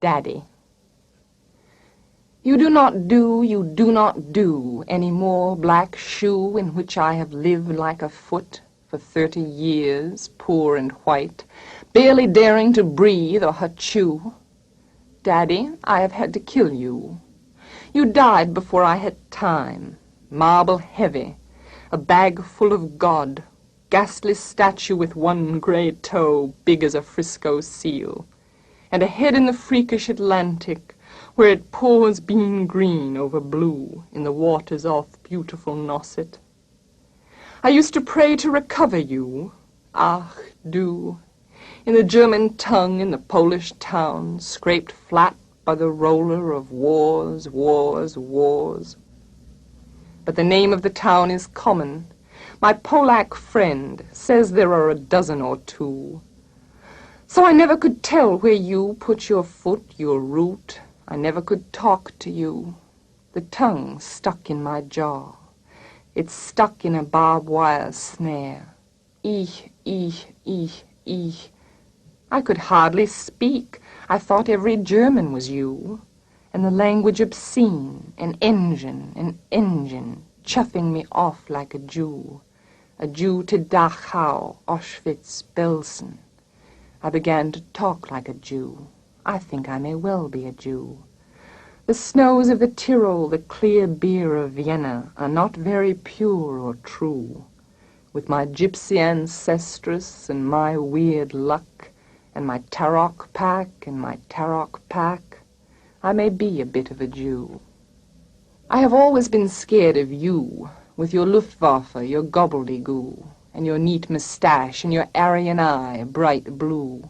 Daddy. You do not do any more black shoe in which I have lived like a foot for 30 years, poor and white, barely daring to breathe or chew. Daddy, I have had to kill you. You died before I had time, marble heavy, a bag full of God, ghastly statue with one gray toe big as a Frisco seal, and a head in the freakish Atlantic, where it pours bean green over blue in the waters off beautiful Nosset. I used to pray to recover you, ach du, in the German tongue in the Polish town, scraped flat by the roller of wars, wars, wars. But the name of the town is common. My Polack friend says there are a dozen or two. So I never could tell where you put your foot, your root. I never could talk to you. The tongue stuck in my jaw. It's stuck in a barbed wire snare. Ich. I could hardly speak. I thought every German was you. And the language obscene, an engine, chuffing me off like a Jew to Dachau, Auschwitz, Belsen. I began to talk like a Jew. I think I may well be a Jew. The snows of the Tyrol, the clear beer of Vienna, are not very pure or true. With my gypsy ancestress and my weird luck, and my Tarok pack and my Tarok pack, I may be a bit of a Jew. I have always been scared of you, with your Luftwaffe, your gobbledygoo, and your neat moustache, and your Aryan eye, bright blue.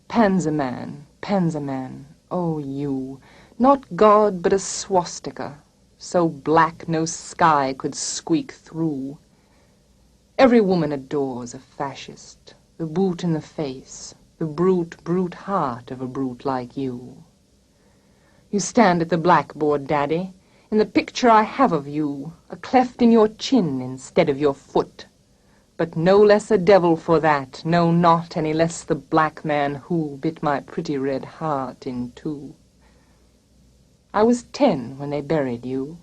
Panzerman, oh you, not God but a swastika, so black no sky could squeak through. Every woman adores a fascist, the boot in the face, the brute heart of a brute like you. You stand at the blackboard, Daddy, in the picture I have of you, a cleft in your chin instead of your foot. But no less a devil for that, no, not any less the black man who bit my pretty red heart in two. I was 10 when they buried you.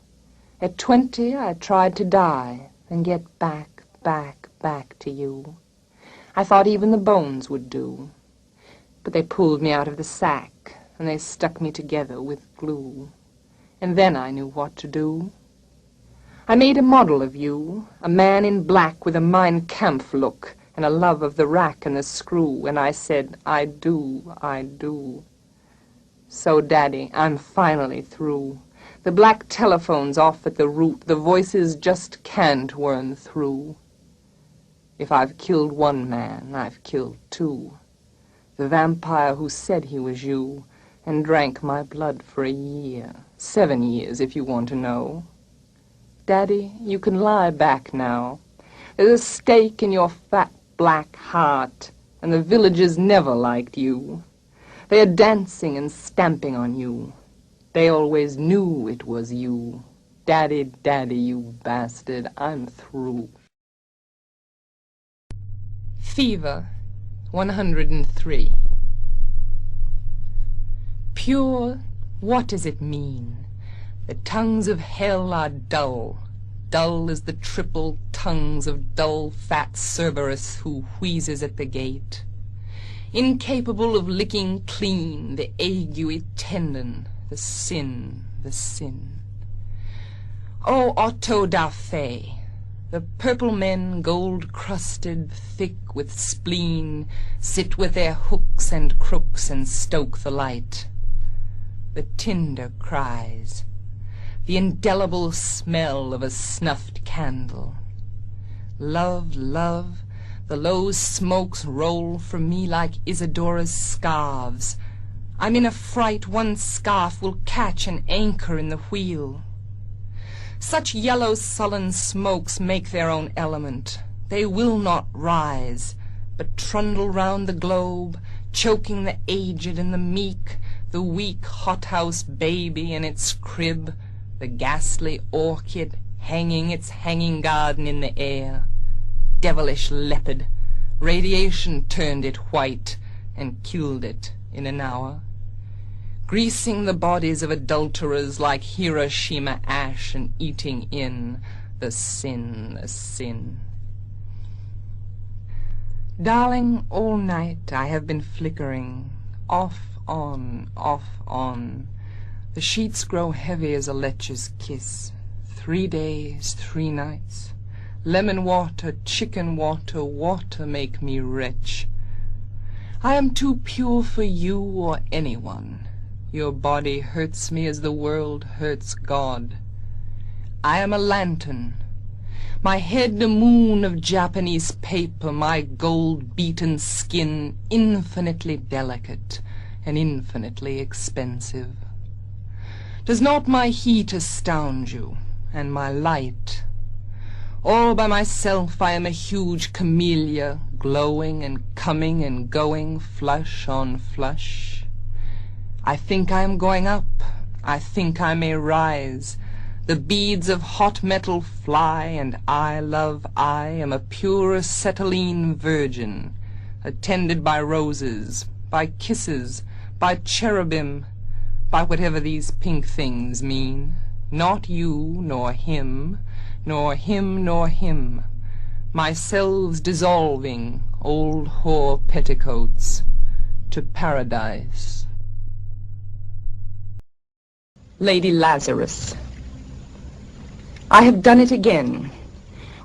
At 20 I tried to die, then get back to you. I thought even the bones would do. But they pulled me out of the sack, and they stuck me together with glue. And then I knew what to do. I made a model of you, a man in black with a Mein Kampf look and a love of the rack and the screw, and I said, I do. So, Daddy, I'm finally through. The black telephone's off at the root, the voices just can't whirn through. If I've killed one man, I've killed two. The vampire who said he was you and drank my blood for a year, 7 years if you want to know. Daddy, you can lie back now. There's a stake in your fat black heart, and the villagers never liked you. They are dancing and stamping on you. They always knew it was you. Daddy, you bastard, I'm through. Fever, 103. Pure, what does it mean? The tongues of hell are dull, dull as the triple tongues of dull fat Cerberus who wheezes at the gate. Incapable of licking clean the ague tendon, the sin. O Otto da Fe, the purple men, gold-crusted, thick with spleen, sit with their hooks and crooks and stoke the light. The tinder cries, the indelible smell of a snuffed candle. Love, love, the low smokes roll from me like Isadora's scarves. I'm in a fright one scarf will catch an anchor in the wheel. Such yellow sullen smokes make their own element. They will not rise, but trundle round the globe, choking the aged and the meek, the weak hothouse baby in its crib, the ghastly orchid hanging its hanging garden in the air. Devilish leopard, radiation turned it white and killed it in an hour. greasing the bodies of adulterers like Hiroshima ash and eating in the sin, the sin. Darling, all night I have been flickering, off, on, off, on. The sheets grow heavy as a lecher's kiss. 3 days, 3 nights. Lemon water, chicken water, water make me wretch. I am too pure for you or anyone. Your body hurts me as the world hurts God. I am a lantern. My head a moon of Japanese paper, my gold-beaten skin infinitely delicate and infinitely expensive. Does not my heat astound you, and my light? All by myself I am a huge camellia, glowing and coming and going, flush on flush. I think I am going up, I think I may rise. The beads of hot metal fly, and I, love, I am a pure acetylene virgin, attended by roses, by kisses, by cherubim, by whatever these pink things mean. Not you, nor him, nor him, nor him. Myselves dissolving, old whore petticoats, to paradise. Lady Lazarus. I have done it again.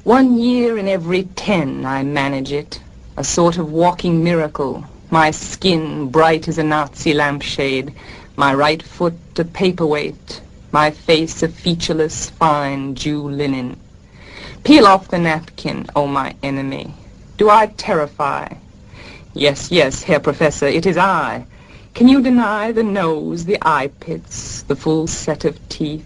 1 year in every 10 I manage it, a sort of walking miracle. My skin bright as a Nazi lampshade, my right foot a paperweight, my face a featureless, fine Jew linen. Peel off the napkin, O my enemy. Do I terrify? Yes, yes, Herr Professor, it is I. Can you deny the nose, the eye pits, the full set of teeth?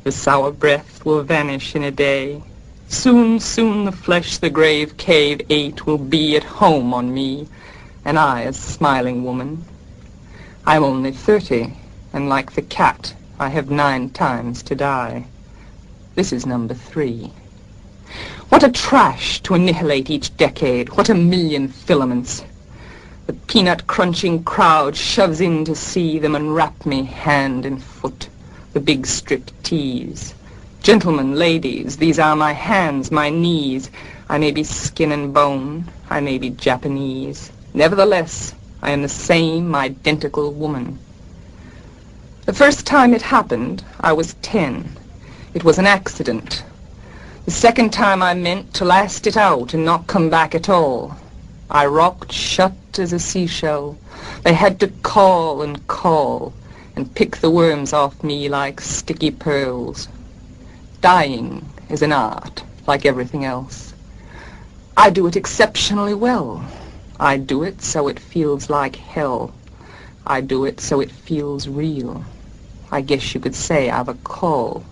The sour breath will vanish in a day. Soon, soon the flesh the grave cave ate will be at home on me, and I a smiling woman. I am only 30, and like the cat, I have 9 times to die. This is number 3. What a trash to annihilate each decade, what a million filaments. The peanut-crunching crowd shoves in to see them unwrap me hand and foot. The big strip tease. Gentlemen, ladies, these are my hands, my knees. I may be skin and bone, I may be Japanese. Nevertheless, I am the same identical woman. The first time it happened, I was 10. It was an accident. The second time I meant to last it out and not come back at all. I rocked shut as a seashell. They had to call and pick the worms off me like sticky pearls. Dying is an art, like everything else. I do it exceptionally well. I do it so it feels like hell. I do it so it feels real. I guess you could say I've a call.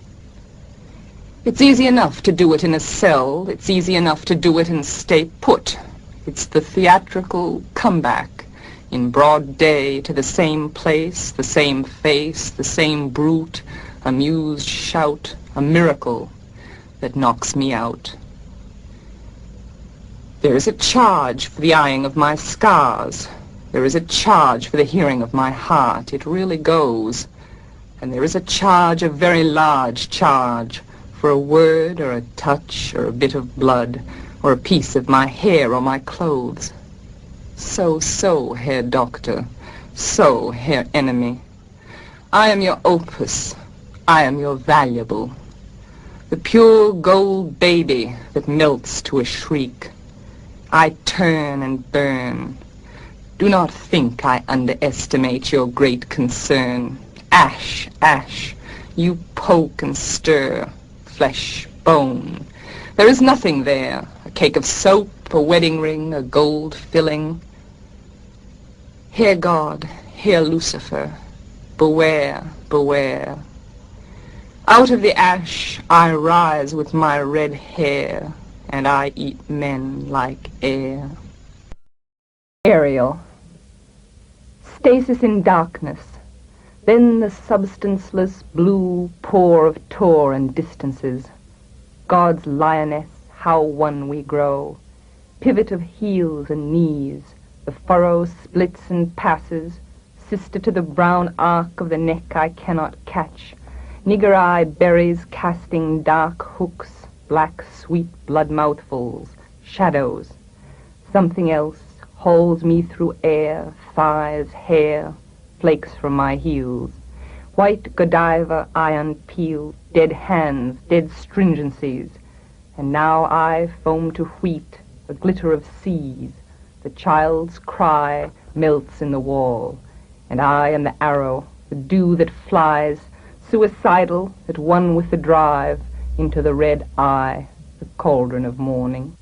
It's easy enough to do it in a cell. It's easy enough to do it and stay put. It's the theatrical comeback in broad day to the same place, the same face, the same brute, amused shout, a miracle that knocks me out. There is a charge for the eyeing of my scars. There is a charge for the hearing of my heart. It really goes. And there is a charge, a very large charge, for a word or a touch or a bit of blood or a piece of my hair or my clothes. So, Herr Doctor, so, Herr Enemy. I am your opus. I am your valuable. The pure gold baby that melts to a shriek. I turn and burn. Do not think I underestimate your great concern. Ash, ash, you poke and stir, flesh, bone. There is nothing there, a cake of soap, a wedding ring, a gold filling. Hear God, hear Lucifer, beware, beware. Out of the ash I rise with my red hair, and I eat men like air. Ariel. Stasis in darkness, then the substanceless blue pour of Tor and distances. God's lioness, how one we grow, pivot of heels and knees, the furrow splits and passes, sister to the brown arc of the neck I cannot catch. Nigger eye berries casting dark hooks, black sweet blood mouthfuls, shadows. Something else holds me through air, thighs, hair, flakes from my heels. White Godiva iron peel, dead hands, dead stringencies. And now I foam to wheat, a glitter of seas. The child's cry melts in the wall, and I am the arrow, the dew that flies, suicidal, at one with the drive, into the red eye, the cauldron of morning.